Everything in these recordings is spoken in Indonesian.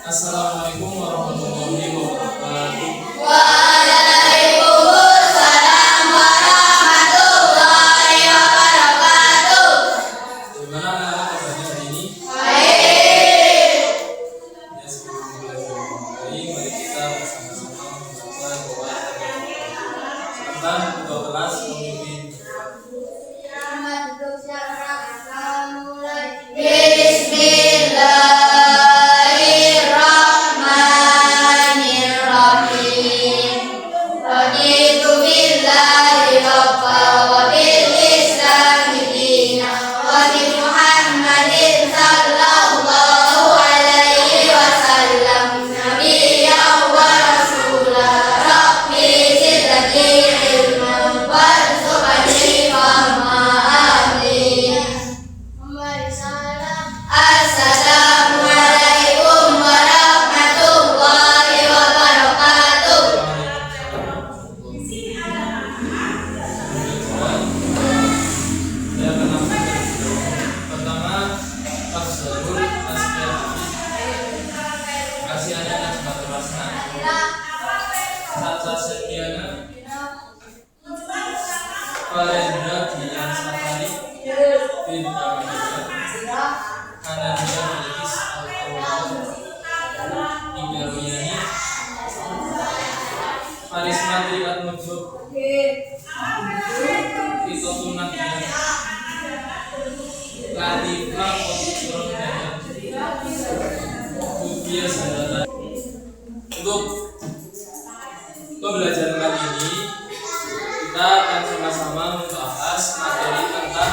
Assalamualaikum warahmatullahi wabarakatuh. Waalaikumsalam warahmatullahi wabarakatuh. Gimana anak-anak kabarnya hari ini? Baik. Ya, sebelum belajar kembali, mari kita bersama-sama membaca doa serta ketua kelas memimpin. Bismillahirrahmanirrahim. Raditu billahi rabba wa bil islami dina wa bi Muhammadin sallallahu alaihi wasallam nabiyyan wa rasulah. Rabbi zidni ilman warzuqni fahma. Assalamualaikum warahmatullahi wabarakatuh. Ya, pertama Tasdalul Asiana Natsmaturasna Tata Setiana Palendra Dian Safari bin Amadiyah Ananda Bilkis Al-Awwal Iga Ruyani Karisma Triat Mujud Tito Tunakian Latifah Positron dan Kutbia Sadatan. Untuk pembelajaran kali ini kita akan sama-sama membahas materi tentang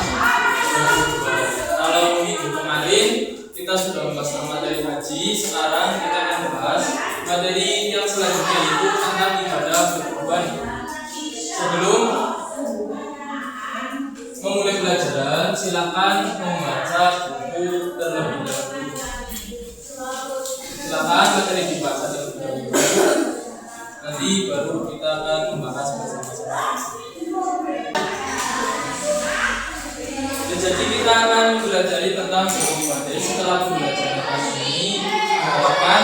berkurban. Kalau minggu kemarin kita sudah membahas materi haji, sekarang kita akan membahas materi yang selanjutnya yaitu tentang ibadah berkurban. Sebelum memulai pelajaran, silakan membaca buku terlebih dahulu. Silakan materi dibaca terlebih dahulu. Nanti baru kita akan membahas bersama-sama. Jadi kita akan belajar tentang berkurban. Jadi setelah pembelajaran kali ini, diharapkan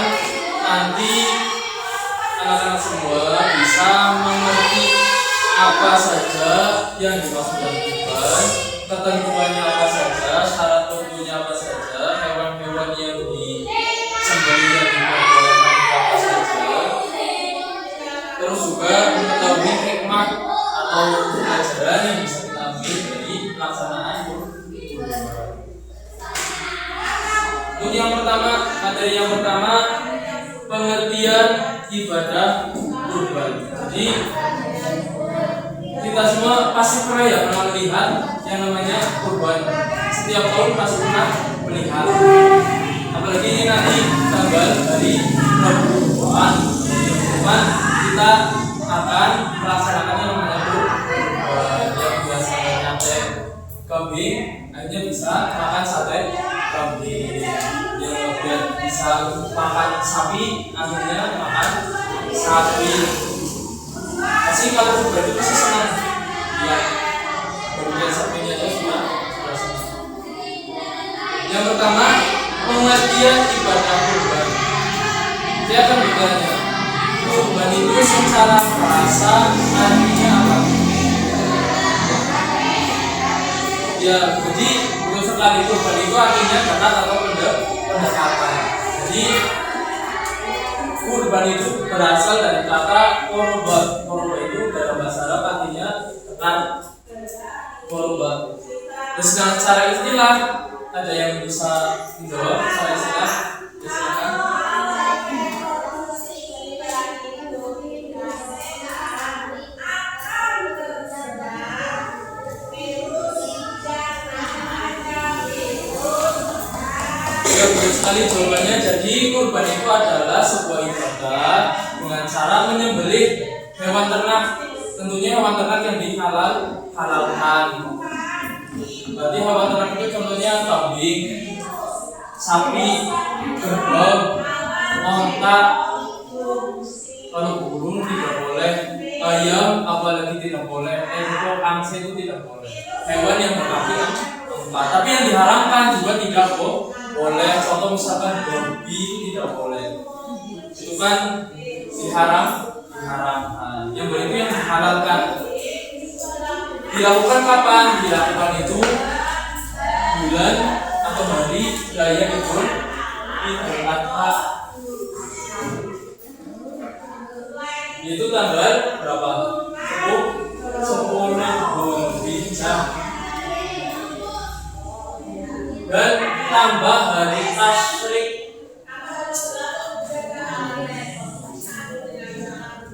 nanti anak-anak semua bisa mengerti apa saja yang dimaksud dengan kurban, ketentuannya apa saja, syarat tentunya apa saja, hewan-hewan yang disembelih dan diperbolehkan apa saja, terus juga mengetahui hikmah atau pelajaran yang bisa kita ambil dari pelaksanaan kurban. Untuk yang pertama, materi yang pertama, pengertian ibadah kurban. Jadi kita semua pasti pernah melihat yang namanya kurban. Setiap tahun pasti pernah melihat. Apalagi ini nanti tanggal dari Rabuan, kita akan melaksanakan yang namanya kurban. Yang biasanya nyate kambing, akhirnya bisa makan sate kambing. Yang bisa makan sapi, akhirnya makan sapi. Pasti kalau kurban itu pasti senang. Ya, kemudian sapinya itu sudah senang. Yang pertama, pengertian ibadah kurban. Dia akan bertanya, kurban itu secara bahasa artinya apa? Ya, jadi untuk sekali kurban itu artinya zakat atau pendekatan. Jadi kurban itu berasal dari kata korban. Korban itu dalam bahasa Arab artinya tekan. Korban. Terus dengan cara istilah ada yang bisa menjawab secara istilah? Silakan. Ya, betul sekali jawabannya. Jadi kurban itu adalah sebuah ibadah dengan cara menyembelih hewan ternak. Tentunya hewan ternak yang dihalalkan. Berarti hewan ternak itu contohnya kambing, sapi, kerbau, onta. Kalau burung tidak boleh, ayam apalagi tidak boleh, angsa itu tidak boleh. Hewan yang berkaki empat. Tapi yang diharamkan juga tidak boleh. boleh. Contoh misalkan babi itu tidak boleh, itu kan diharamkan. Yang boleh itu yang dihalalkan. Dilakukan kapan? Dilakukan itu bulan atau hari raya Idul Adha, yaitu tanggal berapa? 10 Dzulhijjah. Dan tambah hari tasyrik.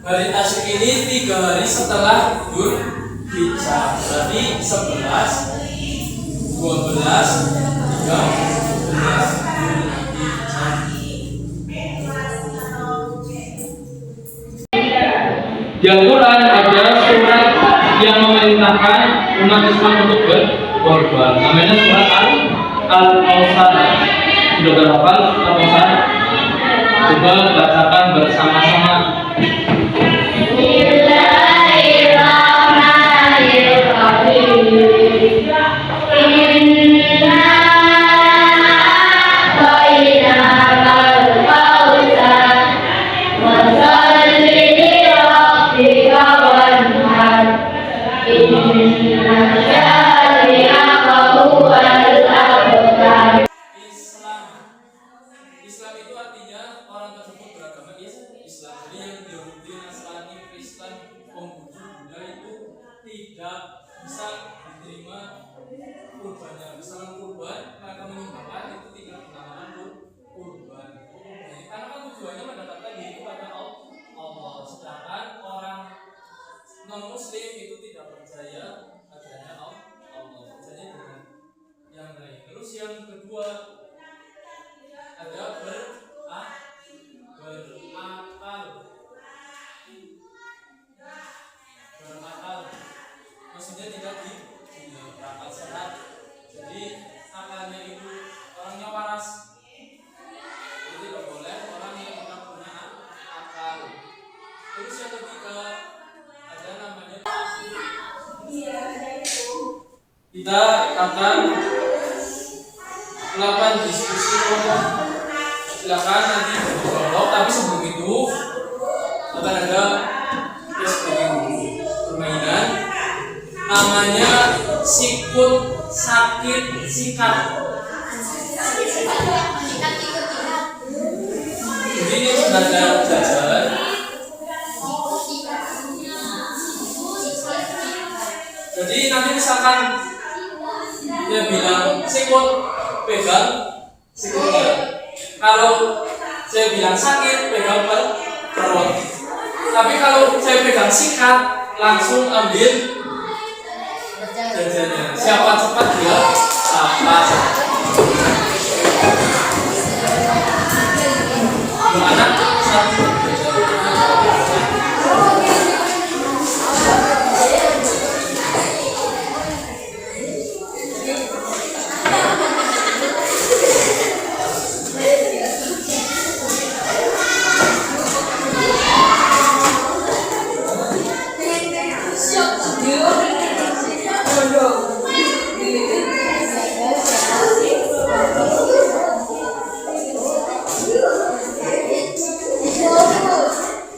Hari tasyrik ini 3 hari setelah Dzulhijjah, berarti 11, 12, 13 Dzulhijjah. Di Al-Quran ada surat yang memerintahkan umat Islam untuk berkorban. Namanya surat Al-Kautsar. Sudah berhafal Al-Kautsar? Coba bacakan bersama-sama. Islam itu artinya orang tersebut beragama Islam. Jadi yang Yahudi, Nasrani, Kristen, Konghucu, Buddha itu tidak bisa diterima kurbannya. Misalnya kurban, mereka menyumbangkan itu tidak dinamakan kurban. Karena kan tujuannya mendekatkan diri kepada Allah. Sedangkan orang non-Muslim itu tidak percaya adanya Allah, percaya dengan yang lain. Terus yang kedua ada berakal, maksudnya tidak di akal sehat. Jadi akalnya itu orangnya waras, itu tidak boleh orang yang tidak punya akal. Terus yang ketiga ada namanya, kita akan melakukan diskusi umum. Silakan nanti berdialog, tapi sebelum itu akan ada permainan namanya sikut sakit sikat. Ini sudah ada jajaran. Jadi nanti misalkan dia bilang sikut, pegang sikutnya. Kalau saya bilang sakit, pegang perut. Tapi kalau saya pegang sikat, langsung ambil jajannya. Siapa cepat dia dapat. Gimana? Satu.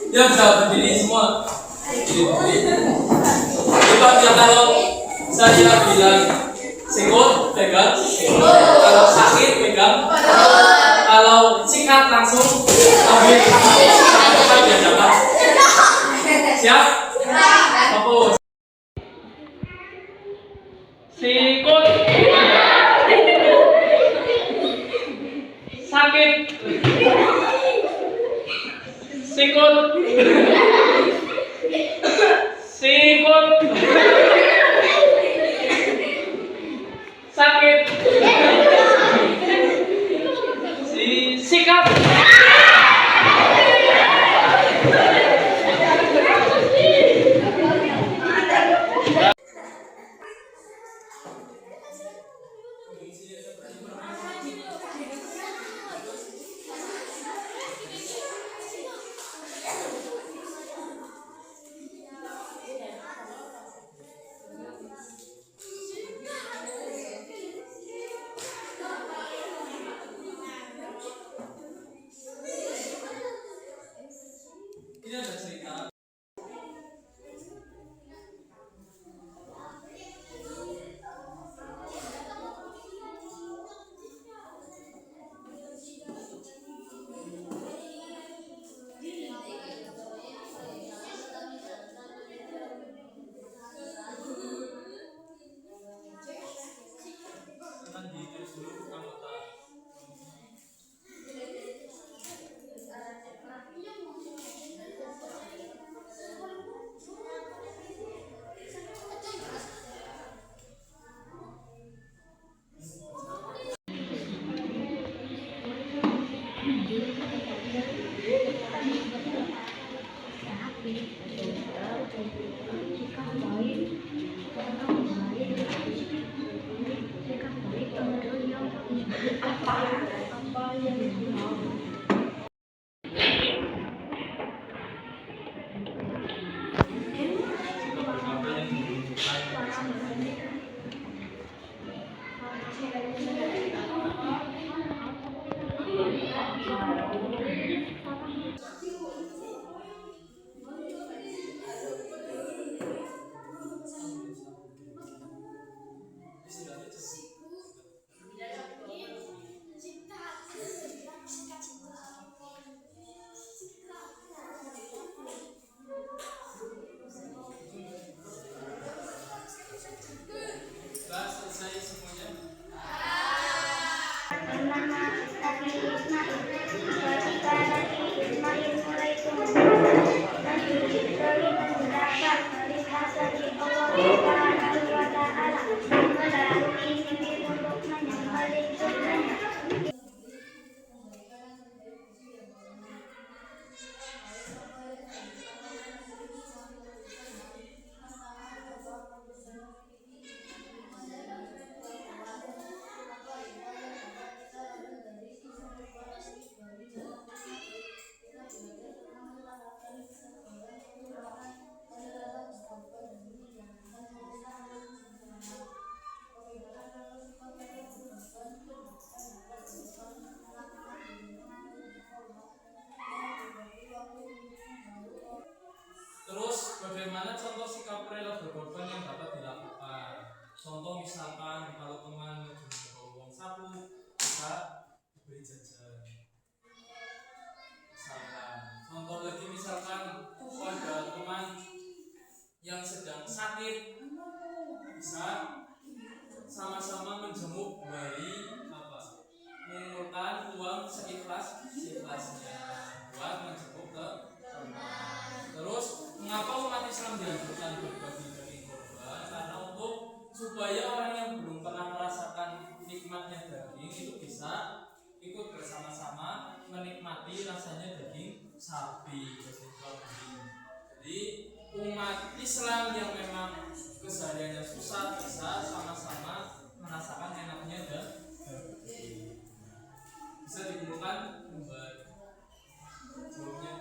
Ya bisa berdiri semua. Coba ya, kalau saya bilang sikut pegang, kalau sakit pegang, kalau sikat langsung ambil. Cepat ya dapat. Siap? Hapus. Sikut, sakit, sikut, sikut, sakit, sikat. selesai semuanya? Bernama Nabi Ismail. Ketika Nabi Ismail mulai tumbuh, Nabi Ibrahim mendapat perintah dari Allah Subhanahu wa Ta'ala melalui mimpi untuk menyembelih putranya. Terus bagaimana contoh sikap rela berkorban yang dapat dilakukan? Contoh misalkan kalau teman mencoba uang saku bisa diberi jajan. Misalkan, contoh lagi misalkan ada teman yang sedang sakit bisa sama-sama menjenguk bayi mengumpulkan uang seikhlasnya buat menjenguk ke teman. Terus mengapa umat Islam dianjurkan berbagi daging korban? Karena untuk supaya orang yang belum pernah merasakan nikmatnya daging itu bisa ikut bersama-sama menikmati rasanya daging sapi, daging kambing. Jadi umat Islam yang memang kesehariannya susah bisa sama-sama merasakan enaknya daging. Bisa dikumpulkan gambar jawabnya.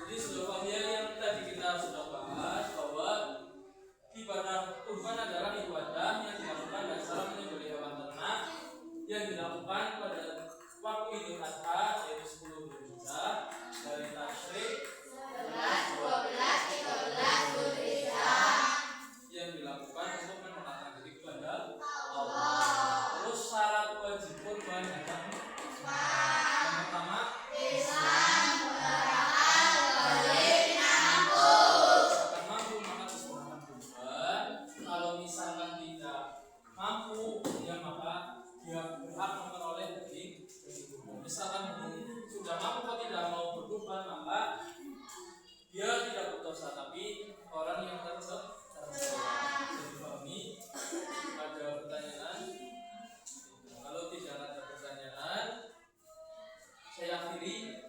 Jadi sudah yang tadi kita sudah bahas bahwa ibadah kurban adalah ibadah yang dilakukan dengan cara menyembelih hewan ternak yang dilakukan pada waktu Idul Adha yaitu 10 Dzulhijjah dari tasyrik 11, 12, 13 Dzulhijjah yang dilakukan untuk mendekatkan diri kepada Allah. Terus syarat wajib kurban adalah yang pertama Islam mampu maka disembelihkan kurban. Kalau misalkan tidak mampu ya maka dia berhak memperoleh daging kurban. Misalkan sudah mampu atau tidak mau berkurban maka dia tidak berdosa, tapi orang yang tercela. Dipahami? Ada pertanyaan? Kalau tidak ada pertanyaan, saya akhiri.